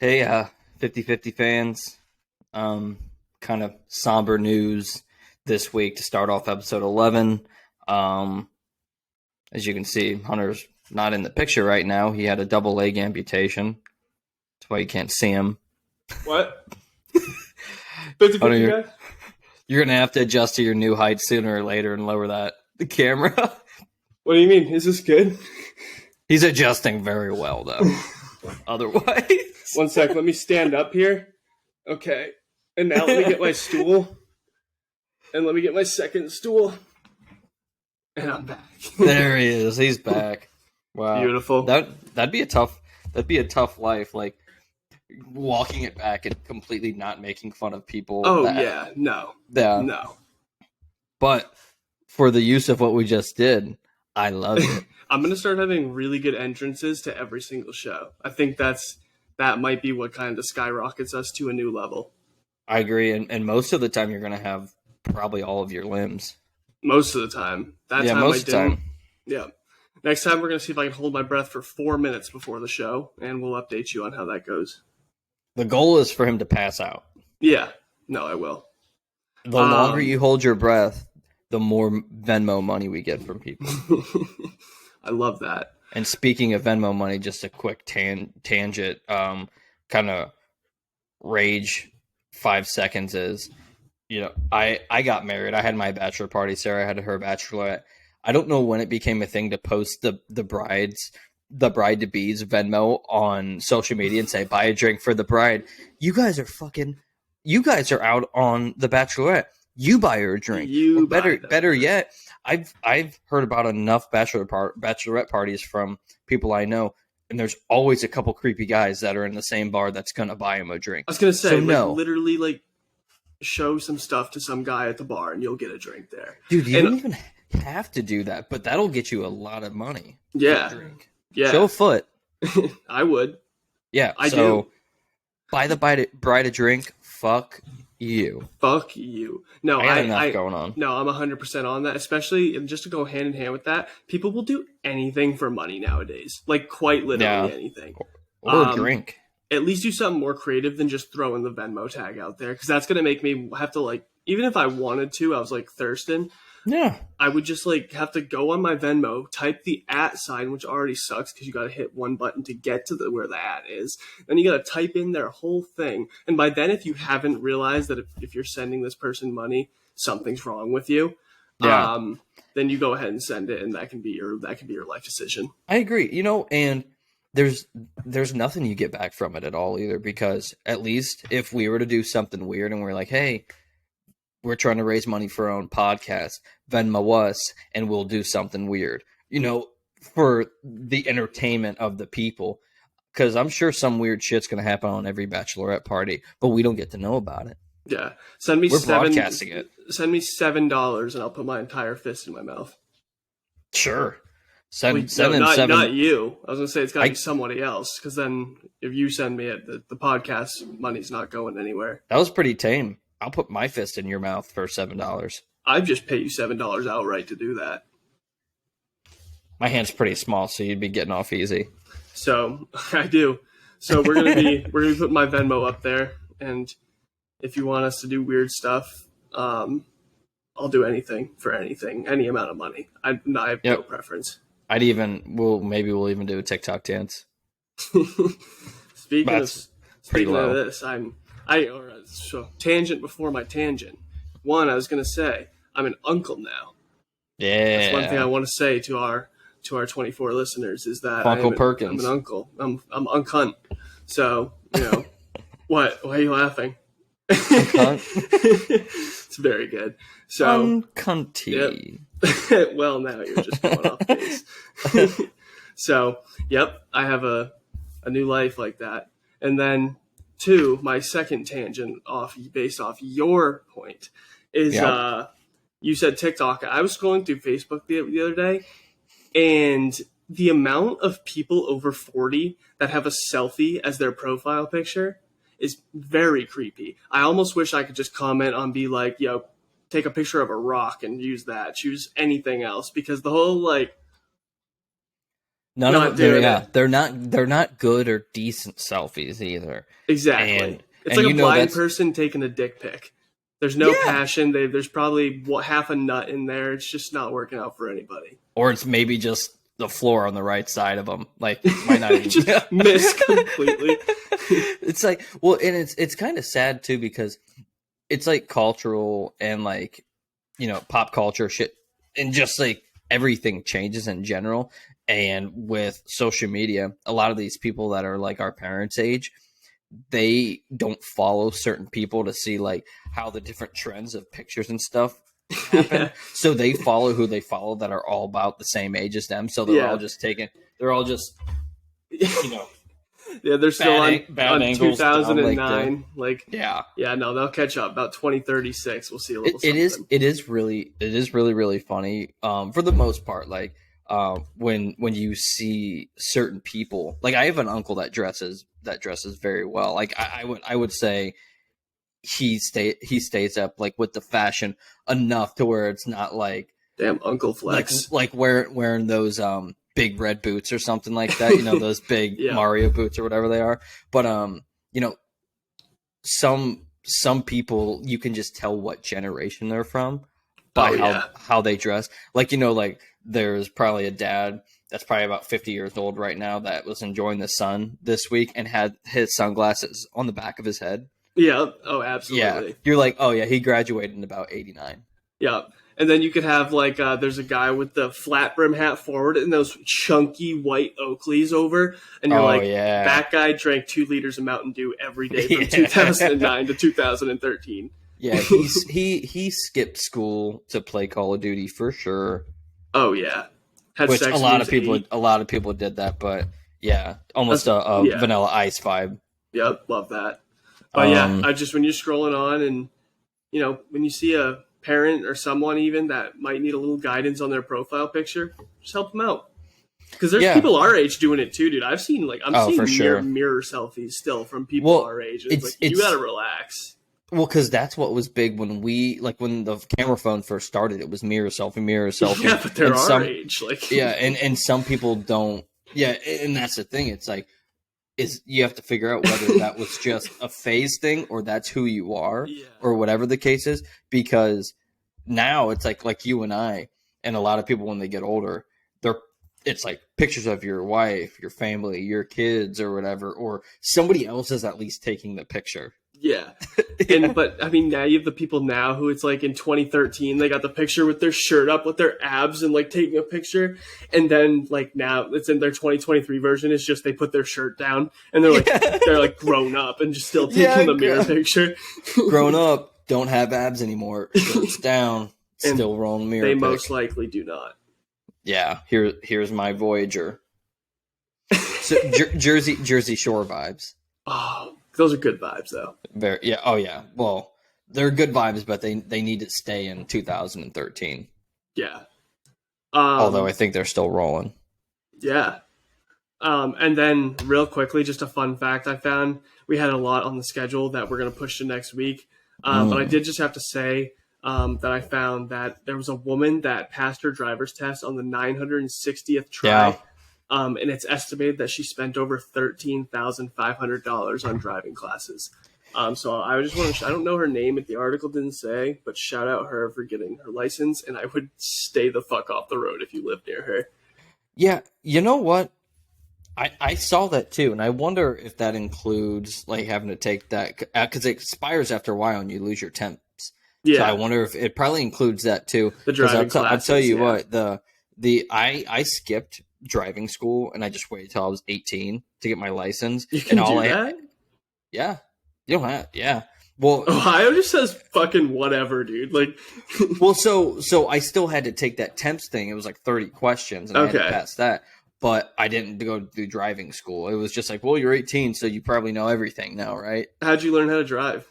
Hey, 50/50 fans. Kind of somber news this week to start off episode 11. Um, as you can see, Hunter's not in the picture right now. He had a double leg amputation. That's why you can't see him. What? 50-50 Hunter, guys? you're going to have to adjust to your new height sooner or later and lower the camera. What do you mean? Is this good? He's adjusting very well, though. Otherwise. One sec, let me stand up here. Okay. And now let me get my stool. And let me get my second stool. And I'm back. There he is. He's back. Wow. Beautiful. That'd be a tough life, like walking it back and completely not making fun of people. Oh, yeah. No. Yeah. No. But for the use of what we just did, I love it. I'm going to start having really good entrances to every single show. I think that might be what kind of skyrockets us to a new level. I agree. And most of the time, you're going to have probably all of your limbs. Most of the time. Most of the time. Yeah. Next time, we're going to see if I can hold my breath for 4 minutes before the show, and we'll update you on how that goes. The goal is for him to pass out. Yeah. No, I will. The longer you hold your breath, the more Venmo money we get from people. I love that. And speaking of Venmo money, just a quick tangent, kind of rage 5 seconds is, I got married. I had my bachelor party. Sarah had her bachelorette. I don't know when it became a thing to post the bride-to-be's Venmo on social media and say, buy a drink for the bride. You guys are out on the bachelorette. You buy her a drink. Better yet, I've heard about enough bachelorette parties from people I know, and there's always a couple creepy guys that are in the same bar that's gonna buy him a drink. I was gonna say, literally, show some stuff to some guy at the bar, and you'll get a drink there. Dude, you don't even have to do that, but that'll get you a lot of money. Yeah, for a drink. yeah. Show a foot. I would. Yeah, I do. Buy the bride a drink. Fuck you. Fuck you. No, I got enough going on. No, I'm 100% on that. Especially just to go hand in hand with that, people will do anything for money nowadays. Like quite literally anything. Or a drink. At least do something more creative than just throwing the Venmo tag out there, because that's gonna make me have to even if I wanted to, I was thirsting. Yeah. I would just have to go on my Venmo, type the @ sign, which already sucks because you got to hit one button to get to where the @ is. Then you got to type in their whole thing. And by then, if you haven't realized that if you're sending this person money, something's wrong with you, then you go ahead and send it, and that can be your life decision. I agree. And there's nothing you get back from it at all either, because at least if we were to do something weird and we're like, hey, we're trying to raise money for our own podcast, Venmo us, and we'll do something weird, for the entertainment of the people. Because I'm sure some weird shit's going to happen on every bachelorette party, but we don't get to know about it. Yeah. We're broadcasting it. Send me $7 and I'll put my entire fist in my mouth. Sure. Not you. I was going to say it's got to be somebody else, because then if you send me it, the podcast money's not going anywhere. That was pretty tame. I'll put my fist in your mouth for $7. I'd just pay you $7 outright to do that. My hand's pretty small, so you'd be getting off easy. So I do. So we're gonna put my Venmo up there, and if you want us to do weird stuff, I'll do anything for anything, any amount of money. I have no preference. Maybe we'll even do a TikTok dance. Speaking of this, so tangent before my tangent. One, I was going to say, I'm an uncle now. Yeah. That's one thing I want to say to our 24 listeners is that Uncle Perkins. I'm an uncle. I'm uncunt. So, what? Why are you laughing? It's very good. So uncunty. Yep. Well, now you're just going off base. So, yep, I have a new life like that. And then, two, my second tangent based off your point is you said TikTok. I was scrolling through Facebook the other day, and the amount of people over 40 that have a selfie as their profile picture is very creepy. I almost wish I could just comment on, be like, yo, take a picture of a rock and use that. Choose anything else, because the whole None of not them. They're, doing yeah, it. they're not good or decent selfies either. Exactly. And It's like a you know blind that's person taking a dick pic. There's no yeah. passion. There's probably half a nut in there. It's just not working out for anybody. Or it's maybe just the floor on the right side of them. Like might not even Just miss completely. It's like, well, and it's kind of sad too because it's like cultural and like, you know, pop culture shit and just like everything changes in general. And with social media, a lot of these people that are like our parents' age, they don't follow certain people to see like how the different trends of pictures and stuff happen. Yeah. So they follow who they follow that are all about the same age as them. So Yeah. they're all just, you know, Yeah, they're still bad on angles down, 2009. Like, yeah. yeah, no, they'll catch up. About 2036, we'll see a little It something. it is really funny. For the most part, like when you see certain people, like I have an uncle that dresses very well. Like I would say he stays up like with the fashion enough to where it's not like Damn, Uncle Flex. like wearing those big red boots or something like that, you know, those big Yeah. Mario boots or whatever they are. But you know, some people you can just tell what generation they're from by how they dress. Like, you know, like there's probably a dad that's probably about 50 years old right now that was enjoying the sun this week and had his sunglasses on the back of his head. Yeah. Oh, absolutely. Yeah. You're like, oh yeah, he graduated in about 89. Yeah. And then you could have like there's a guy with the flat brim hat forward and those chunky white Oakleys over, and you're like, yeah, that guy drank 2 liters of Mountain Dew every day from 2009 to 2013. Yeah, he skipped school to play Call of Duty for sure. Oh yeah, had which a lot of people did that, but yeah, almost a Vanilla Ice vibe. Yep, love that. But yeah, I just when you're scrolling on and you know when you see a parent or someone even that might need a little guidance on their profile picture, just help them out. Because there's people our age doing it too, dude. I'm seeing mirror selfies still from people our age. It's like, you gotta relax. Well, because that's what was big when when the camera phone first started. It was mirror selfie. Yeah, but they're our age. Like, yeah, and some people don't. Yeah, and that's the thing. It's like, you have to figure out whether that was just a phase thing or that's who you are or whatever the case is. Because now it's like you and I and a lot of people when they get older, it's like pictures of your wife, your family, your kids or whatever, or somebody else is at least taking the picture. Yeah. But I mean, now you have the people now who it's like in 2013, they got the picture with their shirt up with their abs and like taking a picture. And then like now it's in their 2023 version. It's just, they put their shirt down and they're like grown up and just still taking the mirror picture. Grown up, don't have abs anymore. Shirts down, still rolling mirror. They most likely do not. Yeah. Here's my Voyager. So, Jersey Shore vibes. Oh, those are good vibes, though. Yeah. Oh, yeah. Well, they're good vibes, but they need to stay in 2013. Yeah. Although I think they're still rolling. Yeah. And then, real quickly, just a fun fact I found. We had a lot on the schedule that we're going to push to next week. But I did just have to say that I found that there was a woman that passed her driver's test on the 960th try. Yeah. And it's estimated that she spent over $13,500 on driving classes. So I just want to, I don't know her name, the article didn't say, but shout out her for getting her license. And I would stay the fuck off the road if you live near her. Yeah. You know what? I saw that too. And I wonder if that includes like having to take that because it expires after a while and you lose your temps. Yeah. So I wonder if it probably includes that too. The driving classes. I'll tell you what, I skipped driving school and I just waited till I was 18 to get my license. You can do that? Yeah. You don't have, yeah. Well, Ohio just says fucking whatever, dude. Like, well, so I still had to take that temps thing. It was like 30 questions and I had to pass that. But I didn't go to driving school. It was just like, well, you're 18, so you probably know everything now, right? How'd you learn how to drive?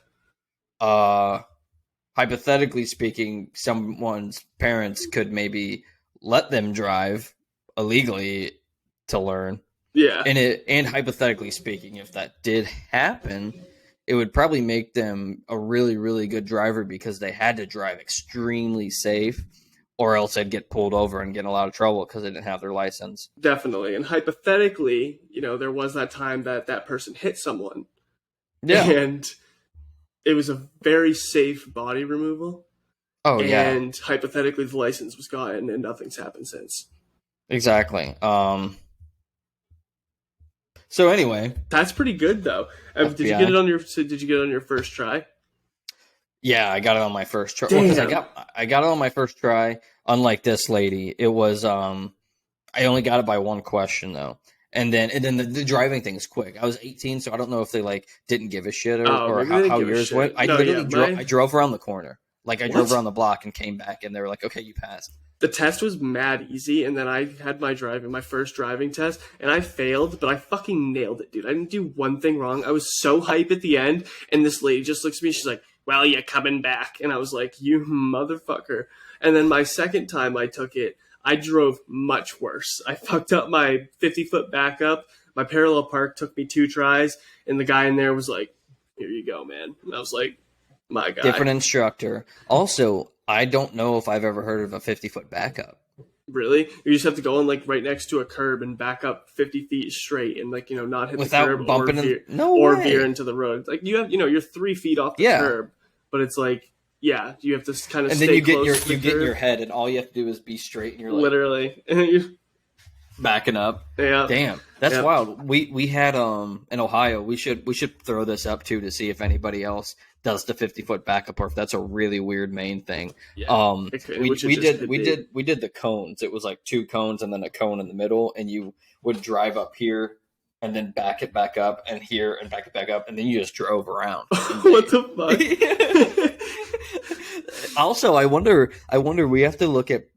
Hypothetically speaking, someone's parents could maybe let them drive illegally to learn. Yeah. And hypothetically speaking, if that did happen, it would probably make them a really, really good driver because they had to drive extremely safe or else they'd get pulled over and get in a lot of trouble because they didn't have their license. Definitely. And hypothetically, there was that time that that person hit someone. Yeah. And it was a very safe body removal. Oh, yeah. And hypothetically, the license was gotten and nothing's happened since. Exactly. So anyway, that's pretty good though. Did you get it on your first try? Yeah, I got it on my first try. Well, I got it on my first try. Unlike this lady, it was I only got it by one question though. And then the driving thing is quick. I was 18, so I don't know if they like didn't give a shit or how yours went. I I drove around the corner. Like I drove around the block and came back, and they were like, "Okay, you passed." The test was mad easy, and then I had my first driving test, and I failed, but I fucking nailed it, dude. I didn't do one thing wrong. I was so hype at the end, and this lady just looks at me. She's like, "Well, you're coming back," and I was like, "You motherfucker!" And then my second time I took it, I drove much worse. I fucked up my 50-foot backup. My parallel park took me 2 tries, and the guy in there was like, "Here you go, man." And I was like, "My God." Different instructor. Also, I don't know if I've ever heard of a 50-foot backup. Really? You just have to go in like right next to a curb and back up 50 feet straight and like, not hit without the curb bumping or veer into the road. Like you have, you're 3 feet off the curb, but it's like, yeah, you have to kind of. And stay then you close get in your head, and all you have to do is be straight, and you're like literally backing up. Yeah, damn, that's wild. We had in Ohio. We should throw this up too to see if anybody else does the 50-foot backup, or if that's a really weird Maine thing. Yeah, we did the cones. It was like 2 cones and then a cone in the middle, and you would drive up here and then back it back up, and here and back it back up, and then you just drove around. What the fuck? Also, I wonder. We have to look at.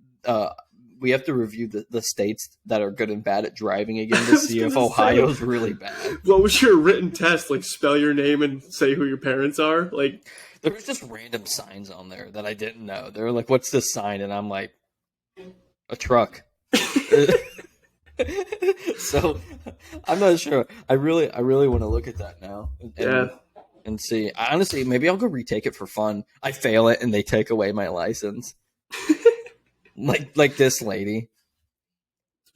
We have to review the states that are good and bad at driving again to see if Ohio's really bad. What was your written test? Like spell your name and say who your parents are? Like there was just random signs on there that I didn't know. They were like, "What's this sign?" And I'm like, "A truck." So I'm not sure. I really want to look at that now. And see. Honestly, maybe I'll go retake it for fun. I fail it and they take away my license. like this lady.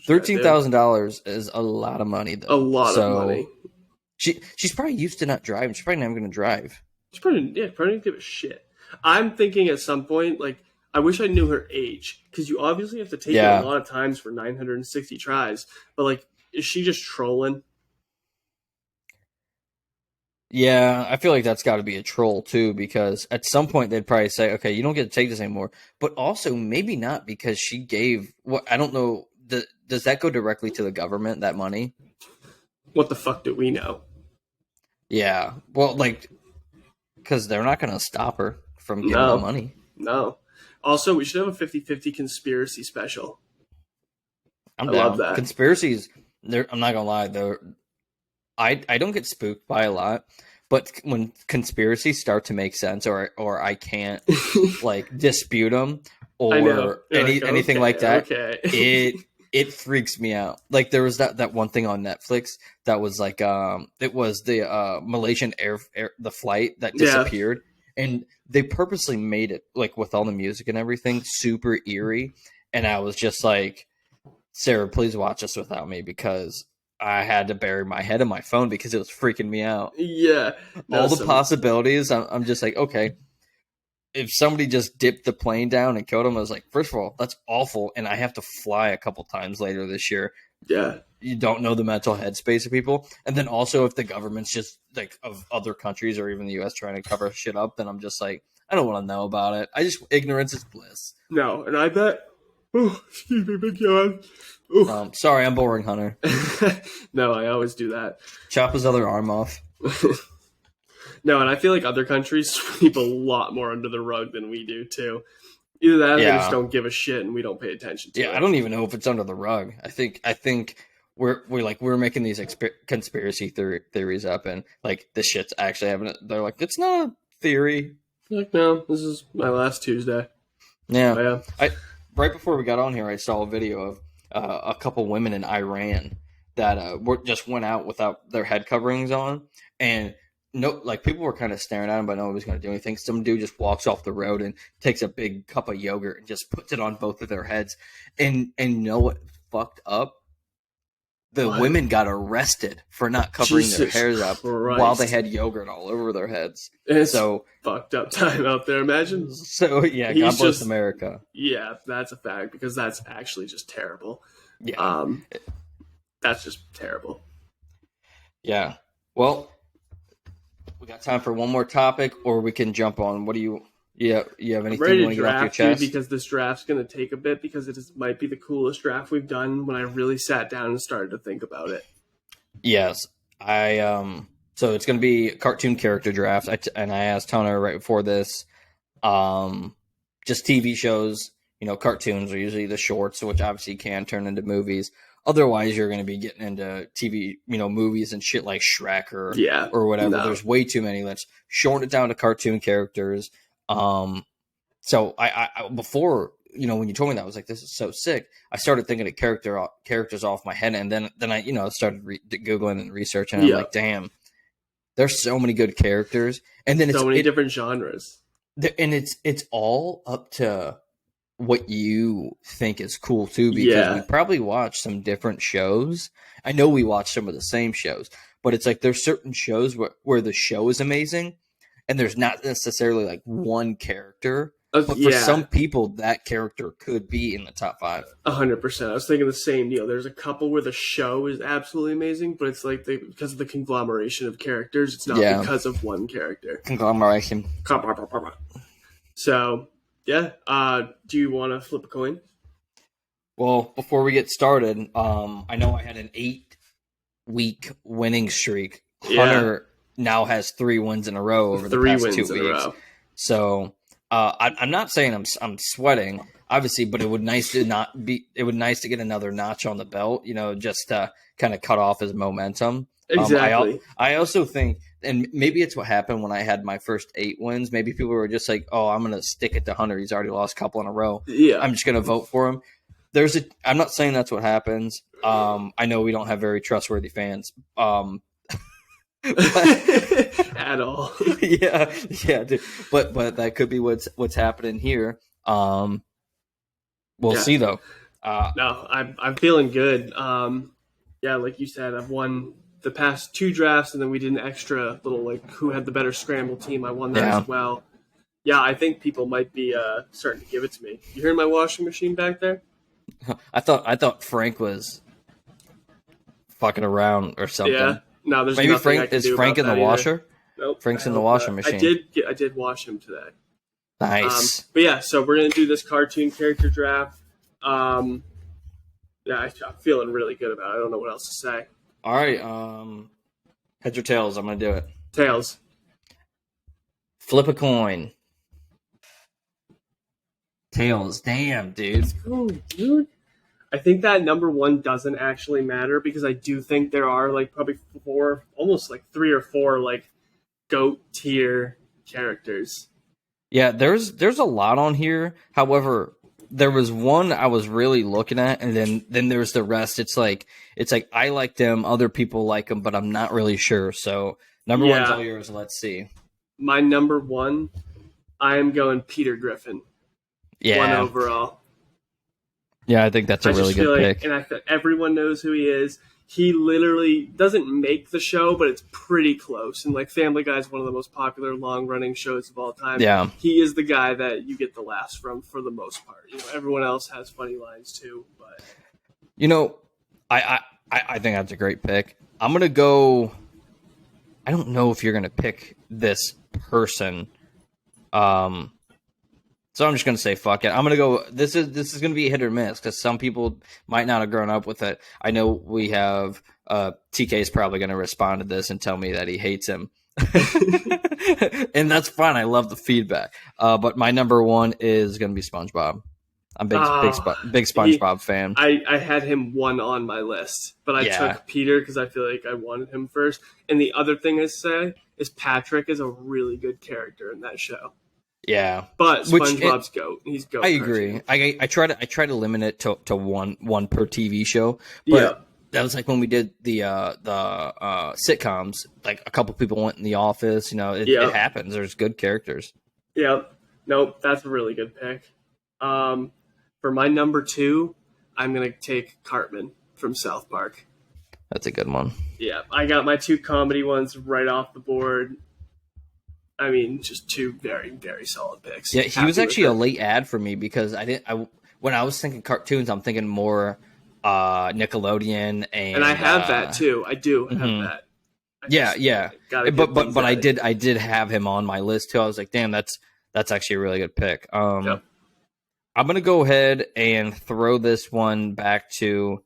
$13,000 is a lot of money though. A lot of money. She's probably used to not driving. She's probably never gonna drive. She's probably didn't give a shit. I'm thinking at some point, like, I wish I knew her age, because you obviously have to take it a lot of times for 960 tries. But like, is she just trolling? Yeah, I feel like that's got to be a troll too, because at some point they'd probably say, "Okay, you don't get to take this anymore." But also maybe not, because she gave I don't know. Does that go directly to the government, that money? What the fuck do we know? Yeah, well, like, because they're not going to stop her from getting the money. No. Also, we should have a 50-50 conspiracy special. I love that. Conspiracies, I'm not going to lie, though. I don't get spooked by a lot, but when conspiracies start to make sense, or I can't like dispute them or anything like that, it freaks me out. Like there was that one thing on Netflix that was like it was the Malaysian the flight that disappeared, and they purposely made it like with all the music and everything super eerie, and I was just like, Sarah, please watch this without me, because I had to bury my head in my phone because it was freaking me out. Yeah. All the possibilities. I'm just like, okay, if somebody just dipped the plane down and killed him, I was like, first of all, that's awful. And I have to fly a couple times later this year. Yeah. You don't know the mental headspace of people. And then also if the government's just like of other countries or even the US trying to cover shit up, then I'm just like, I don't want to know about it. Ignorance is bliss. No. And I bet, excuse me, big yawn. Sorry, I'm boring, Hunter. No, I always do that. Chop his other arm off. No, and I feel like other countries sweep a lot more under the rug than we do too. Either that, or they just don't give a shit, and we don't pay attention to it. Yeah, I don't even know if it's under the rug. I think we're making these conspiracy theories up, and like this shit's actually happening. They're like, it's not a theory. Like, no, this is my last Tuesday. Yeah. Right before we got on here, I saw a video of a couple women in Iran that just went out without their head coverings on, and no, like people were kind of staring at him, but nobody was going to do anything. Some dude just walks off the road and takes a big cup of yogurt and just puts it on both of their heads. And you know what fucked up? The What? women got arrested for not covering their Jesus hairs up Christ. while they had yogurt all over their heads. It's So, fucked up time out there. Imagine. yeah, He's God bless just- America. Yeah, that's a fact because that's actually just terrible. Yeah, That's just terrible. yeah. Well, we got time for one more topic, or we can jump on. What do you? Yeah, you have I'm anything ready you to want to get off your draft, dude, chest? because this draft's going to take a bit because might be the coolest draft we've done when I really sat down and started to think about it. Yes, I So it's going to be a cartoon character draft. And I asked Hunter right before this, just TV shows. You know, cartoons are usually the shorts, which obviously can turn into movies. Otherwise, you're going to be getting into TV, you know, movies and shit like Shrek or whatever. no. There's way too many. Let's shorten it down to cartoon characters. So I before, you know, when you told me that, I was like, this is so sick. I started thinking of characters off my head, and then I, you know, started Googling and researching. And I'm like, damn, there's so many good characters, and then so many different genres, and it's all up to what you think is cool too, because we probably watch some different shows. I know we watch some of the same shows, but it's like there's certain shows where the show is amazing, and there's not necessarily like one character. But for some people, that character could be in the top 5. 100%. I was thinking the same deal. There's a couple where the show is absolutely amazing, but it's like because of the conglomeration of characters. It's not because of one character. Conglomeration. So, yeah. Do you want to flip a coin? Well, before we get started, I know I had an 8-week winning streak. Hunter now has 3 wins in a row over the past 2 weeks. So I'm not saying I'm sweating, obviously, but it would nice to get another notch on the belt, you know, just to kind of cut off his momentum. Exactly. I also think, and maybe it's what happened when I had my first 8 wins. Maybe people were just like, "Oh, I'm going to stick it to Hunter. He's already lost a couple in a row. Yeah, I'm just going to vote for him." I'm not saying that's what happens. I know we don't have very trustworthy fans. At all. yeah, dude. But that could be what's happening here. We'll see though. No, I'm feeling good. Yeah, like you said, I've won the past 2 drafts, and then we did an extra little like who had the better scramble team. I won that as well. Yeah, I think people might be starting to give it to me. You hearing my washing machine back there? I thought Frank was fucking around or something. Yeah. No, there's maybe nothing Frank I can is do Frank in about the that washer. either. Nope. Frank's in the washing machine. I did wash him today. Nice. But yeah, so we're gonna do this cartoon character draft. Yeah, I'm feeling really good about it. I don't know what else to say. All right. Heads or tails? I'm gonna do it. Tails. Flip a coin. Tails. Damn, dude. Oh, dude. I think that number 1 doesn't actually matter because I do think there are like probably 4, almost like 3 or 4 like GOAT tier characters. Yeah, there's a lot on here. However, there was one I was really looking at, and then there's the rest. It's like I like them, other people like them, but I'm not really sure. So number 1's all yours. Let's see. My number 1, I am going Peter Griffin. Yeah. 1 overall. Yeah, I think that's a really good pick. And I feel everyone knows who he is. He literally doesn't make the show, but it's pretty close. And like Family Guy is one of the most popular long-running shows of all time. Yeah, he is the guy that you get the laughs from for the most part. You know, everyone else has funny lines too, but you know, I think that's a great pick. I'm gonna go. I don't know if you're gonna pick this person. So I'm just gonna say fuck it. I'm gonna go. This is gonna be hit or miss because some people might not have grown up with it. I know we have. TK is probably gonna respond to this and tell me that he hates him, and that's fine. I love the feedback. But my number 1 is gonna be SpongeBob. I'm big SpongeBob fan. I had him 1 on my list, but I took Peter because I feel like I wanted him first. And the other thing I say is Patrick is a really good character in that show. Yeah, but SpongeBob's GOAT. He's GOAT. I agree. I try to limit it to one per TV show. But That was like when we did the sitcoms. Like a couple people went in the office. It Yep. happens. There's good characters. Yep. Nope. That's a really good pick. Um, for my number two, I'm gonna take Cartman from South Park. That's a good one. Yeah, I got my two comedy ones right off the board. I mean, just two very, very solid picks. Yeah, he was Happy with actually a it. late ad for me because I didn't. When I was thinking cartoons, I'm thinking more Nickelodeon And I have that too. I do have mhm. that. I Yeah, just yeah. gotta But get but things but I added. did have him on my list too. I was like, damn, that's actually a really good pick. Yep. I'm gonna go ahead and throw this one back to.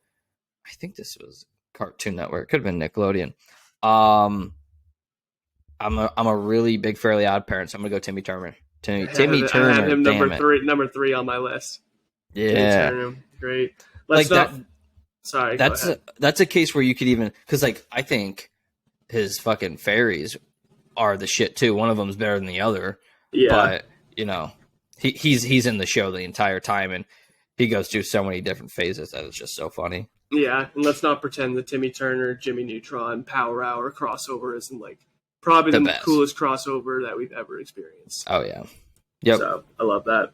I think this was Cartoon Network. Could have been Nickelodeon. Um, I'm a really big Fairly Odd Parent, so I'm gonna go Timmy Turner. Timmy I have Turner. him Damn it. number three on my list. Timmy Yeah, Turner, great. like Let's not. that. Sorry, go ahead. That's a case where you could even because like I think his fucking fairies are the shit too. One of them's better than the other, Yeah, but he's in the show the entire time and he goes through so many different phases that it's just so funny. yeah. And let's not pretend the Timmy Turner, Jimmy Neutron, Power Hour crossover isn't like probably The the best. coolest crossover that we've ever experienced. Oh yeah, yep. So I love that.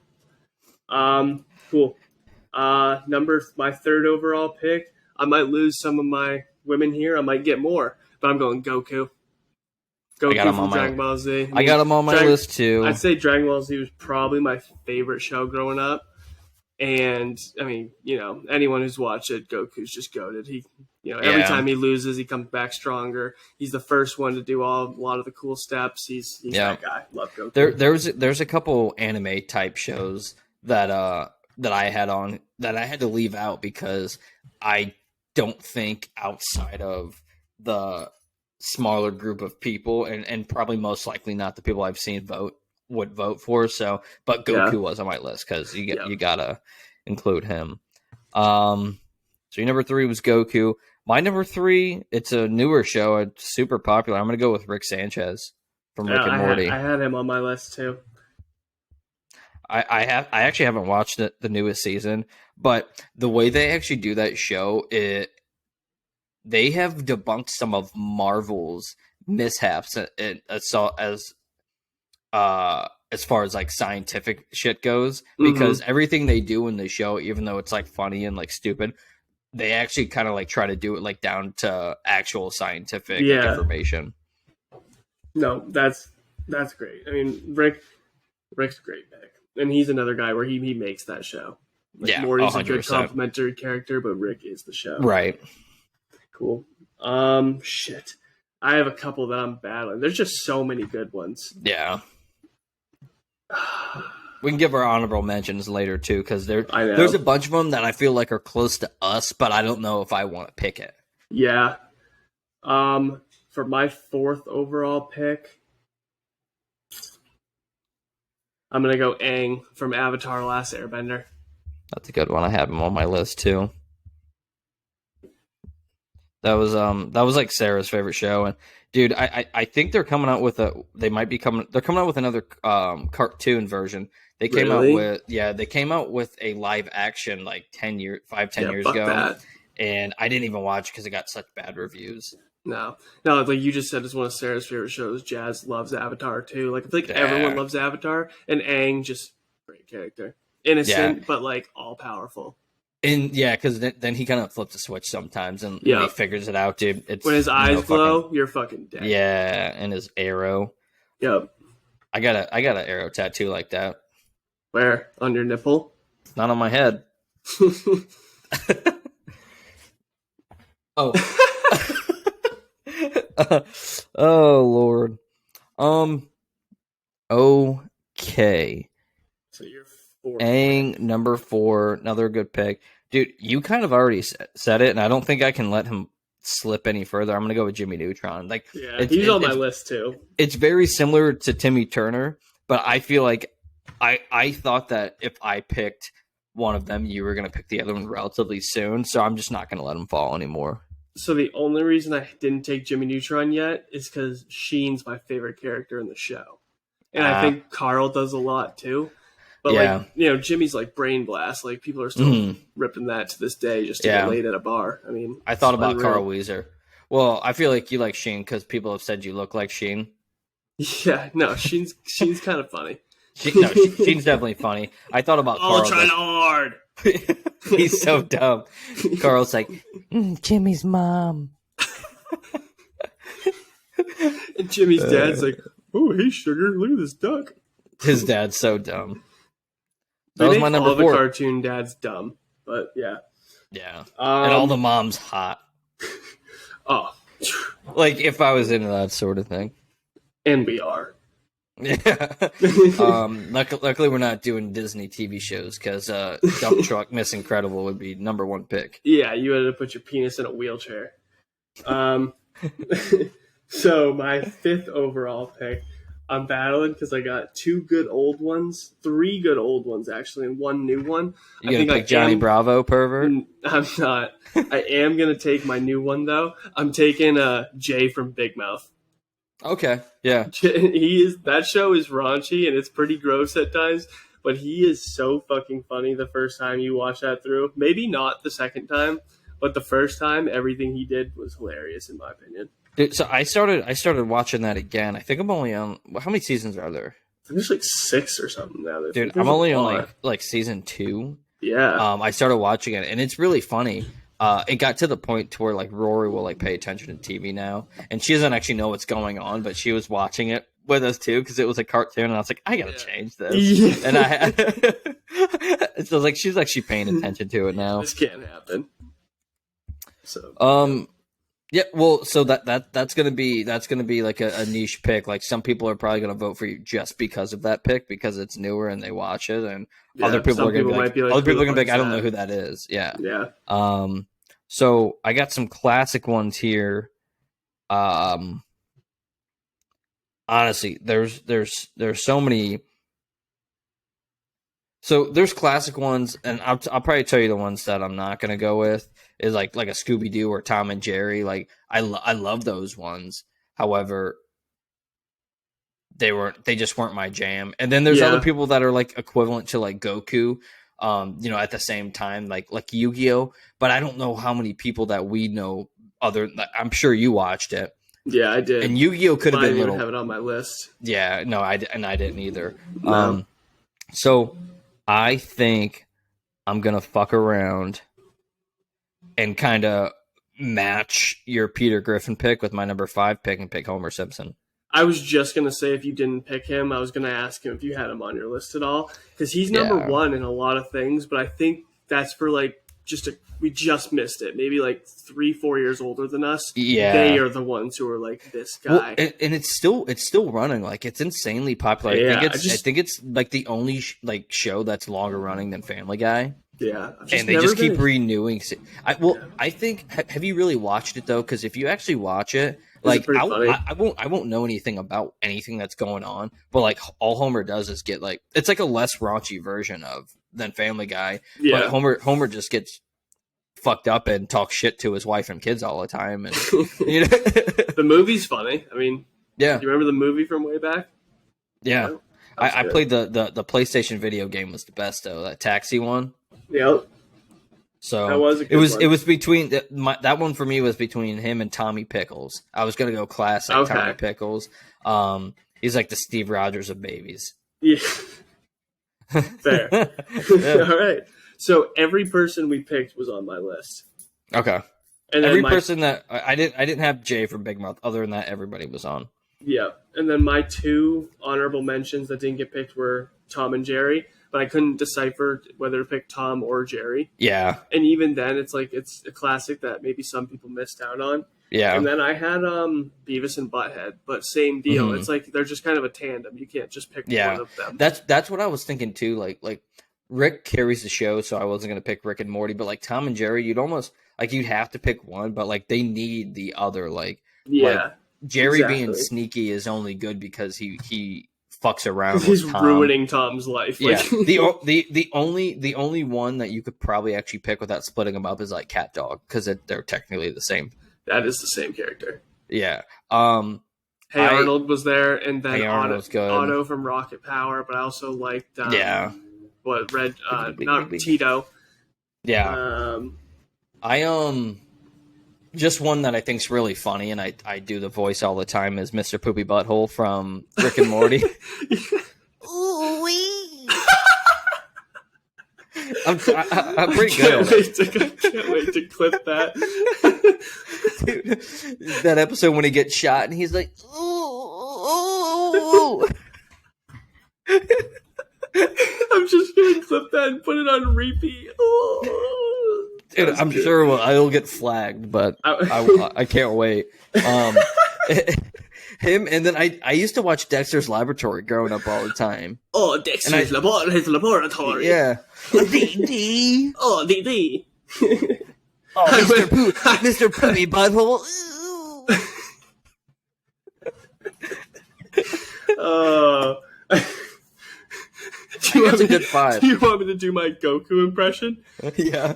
Cool. My third overall pick. I might lose some of my women here. I might get more, but I'm going Goku. I got Goku him on from my. Dragon Ball Z. I got him on my list too. I'd say Dragon Ball Z was probably my favorite show growing up. And I mean, anyone who's watched it, Goku's just goated. Every Yeah. time he loses, he comes back stronger. He's the first one to do a lot of the cool steps. He's Yeah. that guy. Love Goku. There's a couple anime type shows that I had on that I had to leave out because I don't think outside of the smaller group of people and probably most likely not the people I've seen would vote for. So, but Goku Yeah. was on my list because Yeah. you gotta include him. So your number three was Goku. My number three, it's a newer show. It's super popular. I'm gonna go with Rick Sanchez from Rick and Morty. I had him on my list too. I actually haven't watched the newest season, but the way they actually do that show, they have debunked some of Marvel's mishaps as far as like scientific shit goes, because everything they do in the show, even though it's like funny and like stupid, they actually kind of like try to do it like down to actual scientific information. No, that's great. I mean, Rick's a great pick, and he's another guy where he makes that show. Yeah, Morty's a good 100%. complimentary character, but Rick is the show. Right. Cool. Shit. I have a couple that I'm battling. There's just so many good ones. Yeah. We can give our honorable mentions later too, because I know. there's a bunch of them that I feel like are close to us, but I don't know if I want to pick it. Yeah. For my fourth overall pick, I'm gonna go Aang from Avatar: Last Airbender. That's a good one. I have him on my list too. That was like Sarah's favorite show, and dude, I think they're coming out with they're coming out with another cartoon version. They came Really? out with a live action like 10 years Fuck ago, that. and I didn't even watch because it got such bad reviews. No, like you just said, it's one of Sarah's favorite shows. Jazz loves Avatar too. Like I feel like Yeah. everyone loves Avatar, and Aang just great character, innocent but like all powerful. And yeah, because then he kind of flips a switch sometimes, and when he figures it out, dude. It's When his eyes glow, you're fucking dead. Yeah, and his arrow. Yep. I got an arrow tattoo like that. Where? On your nipple? Not on my head. Oh. Oh Lord. Okay. So you're four. Aang, number 4, another good pick. Dude, you kind of already said it, and I don't think I can let him slip any further. I'm gonna go with Jimmy Neutron. Like, Yeah, he's on my list too. It's very similar to Timmy Turner, but I feel like I thought that if I picked one of them, you were gonna pick the other one relatively soon. So I'm just not gonna let him fall anymore. So the only reason I didn't take Jimmy Neutron yet is because Sheen's my favorite character in the show, and I think Carl does a lot too. But Yeah. like, Jimmy's like Brain Blast. Like people are still ripping that to this day just to get laid at a bar. I mean, I thought about unreal. Carl Weezer. Well, I feel like you like Sheen because people have said you look like Sheen. Yeah, no, Sheen's kind of funny. Sheen's definitely funny. I thought about Carl. Trying hard. He's so dumb. Carl's like, Jimmy's mom. And Jimmy's dad's like, oh, hey, sugar, look at this duck. His dad's so dumb. That was my number 4. The cartoon dad's dumb, but yeah. Yeah. And all the moms hot. Oh. Like if I was into that sort of thing. And we are. Yeah. Luckily we're not doing Disney TV shows because Dump Truck Miss Incredible would be number 1 pick. Yeah, you had to put your penis in a wheelchair. So my 5th overall pick, I'm battling because I got 2 good old ones, 3 good old ones actually, and 1 new one. You gonna pick Johnny Bravo, pervert? I'm not. I am gonna take my new one though. I'm taking Jay from Big Mouth. Okay, yeah. That show is raunchy and it's pretty gross at times, but he is so fucking funny the first time you watch that through. Maybe not the second time, but the first time, everything he did was hilarious in my opinion. Dude, so I started watching that again. I think I'm only on how many seasons are there? I think there's like 6 or something now. Dude, I'm only on like season 2. Yeah. I started watching it and it's really funny. It got to the point to where like Rory will like pay attention to TV now, and she doesn't actually know what's going on, but she was watching it with us too because it was a cartoon, and I was like, I gotta change this. Yeah. And so like she's actually paying attention to it now. This can't happen. So yeah, well, so that's gonna be like a niche pick. Like some people are probably gonna vote for you just because of that pick because it's newer and they watch it, and other people are gonna be like, I don't know who that is. Yeah, yeah. So I got some classic ones here. Honestly, there's so many. So there's classic ones, and I'll probably tell you the ones that I'm not gonna go with is like a Scooby Doo or Tom and Jerry. Like I love those ones. However, they just weren't my jam. And then there's other people that are like equivalent to like Goku, at the same time, like Yu-Gi-Oh. But I don't know how many people that we know I'm sure you watched it. Yeah, I did. And Yu-Gi-Oh could have been I didn't even have it on my list. Yeah, no, I didn't either. No. So I think I'm gonna fuck around and kind of match your Peter Griffin pick with my number 5 pick and pick Homer Simpson. I was just going to say if you didn't pick him, I was going to ask him if you had him on your list at all. Because he's number 1 in a lot of things, but I think that's for like we just missed it. Maybe like 3-4 years older than us. Yeah. They are the ones who are like this guy. Well, and it's still running. Like it's insanely popular. Yeah, I think it's like the only show that's longer running than Family Guy. Yeah, and they just keep renewing. I think. Have you really watched it though? Because if you actually watch it, like I won't know anything about anything that's going on. But like all Homer does is get like it's like a less raunchy version than Family Guy. Yeah, but Homer just gets fucked up and talks shit to his wife and kids all the time. And the movie's funny. I mean, yeah, do you remember the movie from way back? Yeah, I played the PlayStation video game was the best though. That taxi one. Yep. So that was it was between that one for me was between him and Tommy Pickles. I was gonna go classic Tommy Pickles. He's like the Steve Rogers of babies. Yeah. Fair. Yeah. All right. So every person we picked was on my list. Okay. And every person that I didn't have Jay from Big Mouth. Other than that, everybody was on. Yeah. And then my 2 honorable mentions that didn't get picked were Tom and Jerry. But I couldn't decipher whether to pick Tom or Jerry. Yeah. And even then, it's like it's a classic that maybe some people missed out on. Yeah. And then I had Beavis and Butthead, but same deal. Mm-hmm. It's like they're just kind of a tandem. You can't just pick one of them. That's what I was thinking too. Like Rick carries the show, so I wasn't gonna pick Rick and Morty. But like Tom and Jerry, you'd have to pick one, but like they need the other. Like Jerry being sneaky is only good because he fucks around. He's with Tom. Ruining Tom's life. Yeah. the only one that you could probably actually pick without splitting them up is like Cat Dog because they're technically the same. That is the same character. Yeah. Hey Arnold was there, and then Hey Arnold was good. Otto from Rocket Power, but I also liked what red not Tito. Yeah. I just one that I think's really funny, and I do the voice all the time, is Mr. Poopy Butthole from Rick and Morty. Ooh-wee. I'm pretty good. Can't wait to clip that. Dude, that episode when he gets shot and he's like, ooh. I'm just gonna clip that and put it on repeat. Ooh. Dude, I'm sure I'll get flagged, but I can't wait. Him, and then I used to watch Dexter's Laboratory growing up all the time. Oh, Dexter's Laboratory. Yeah. DD. Oh, DD. Oh, Mr. Poopy Butthole. That's a good five. Do you want me to do my Goku impression? Yeah.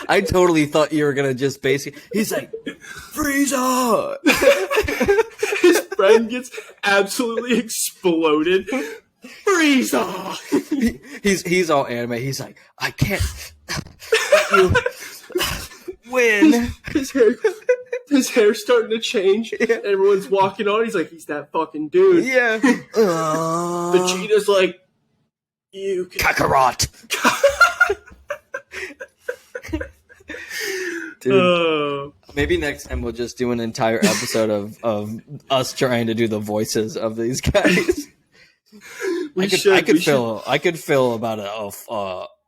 I totally thought you were gonna just basically. He's like, Frieza. His friend gets absolutely exploded. Frieza. He's all anime. He's like, I can't let you win. His hair's starting to change. Yeah. Everyone's walking on. He's like, he's that fucking dude. Yeah. Vegeta's like, you can... Kakarot. Dude, maybe next time we'll just do an entire episode of us trying to do the voices of these guys. I could fill about a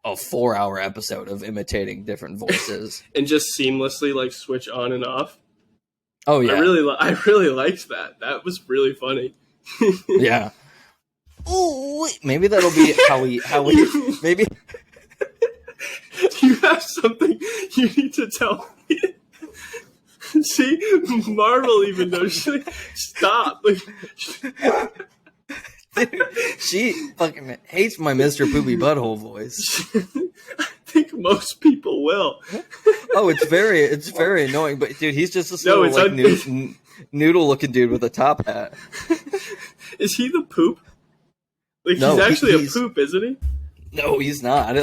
4-hour episode of imitating different voices and just seamlessly like switch on and off. Oh yeah, I really liked that. That was really funny. Yeah. Ooh, maybe that'll be how we maybe. Do you have something you need to tell me? See, Marvel even knows. She's like, stop. Like, dude, she fucking hates my Mr. Poopy Butthole voice. I think most people will. Oh, it's very annoying. But dude, he's just this little noodle-looking dude with a top hat. Is he the poop? Like no, he's actually a poop, isn't he? No, he's not.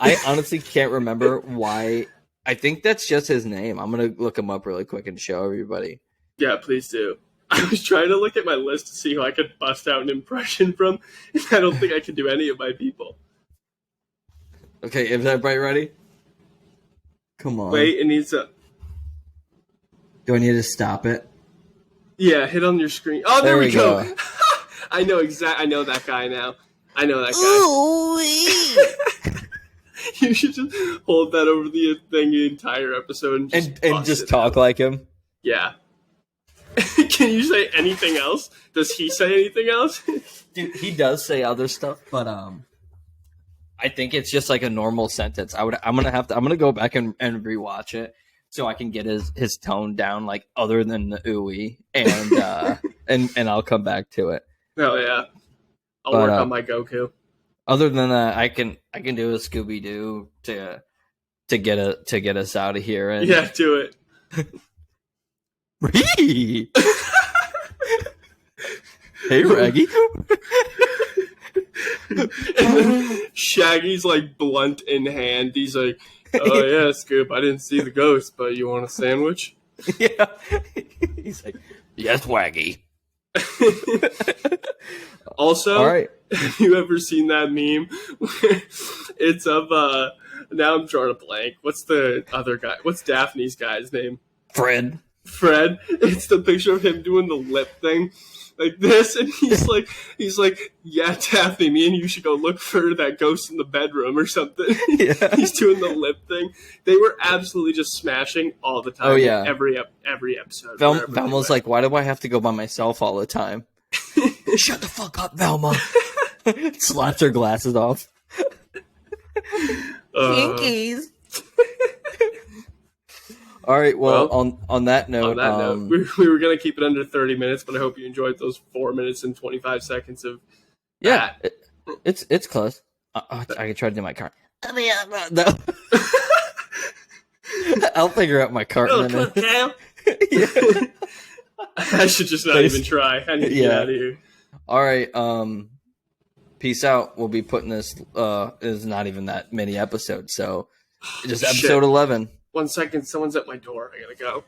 I honestly can't remember why. I think that's just his name. I'm gonna look him up really quick and show everybody. Yeah, please do. I was trying to look at my list to see who I could bust out an impression from, and I don't think I can do any of my people. Okay, is everybody ready? Come on. Wait, it needs a... Do I need to stop it? Yeah, hit on your screen. Oh, there we go. I know that guy now. I know that guy. You should just hold that over the thing the entire episode and just talk like him. Yeah. Can you say anything else? Does he say anything else? Dude, he does say other stuff, but I think it's just like a normal sentence. I'm gonna go back and rewatch it so I can get his tone down, like other than the ooey, and I'll come back to it. Oh yeah. I'll work on my Goku. Other than that, I can do a Scooby Doo to get us out of here. And... Yeah, do it. Hey, Raggy. And then Shaggy's like blunt in hand. He's like, "Oh yeah, Scoop, I didn't see the ghost, but you want a sandwich?" Yeah. He's like, "Yes, Waggy." Also, all right. Have you ever seen that meme? It's of now I'm drawing a blank. What's the other guy? What's Daphne's guy's name? Fred. It's the picture of him doing the lip thing like this, and he's like, yeah, Daphne, me and you should go look for that ghost in the bedroom or something. Yeah. He's doing the lip thing. They were absolutely just smashing all the time. Oh yeah, every episode. Velma's like, why do I have to go by myself all the time? Shut the fuck up, Velma. Slaps her glasses off. Jinkies. All right. Well, on that note, we were gonna keep it under 30 minutes, but I hope you enjoyed those 4 minutes and 25 seconds of. Yeah, it's close. I can try to do my cart. No. I'll figure out my cart in a minute. Yeah. I should just not even try. I need to get out of here. All right. Peace out. We'll be putting this. Is not even that many episodes, so just episode 11. 1 second. Someone's at my door. I gotta go.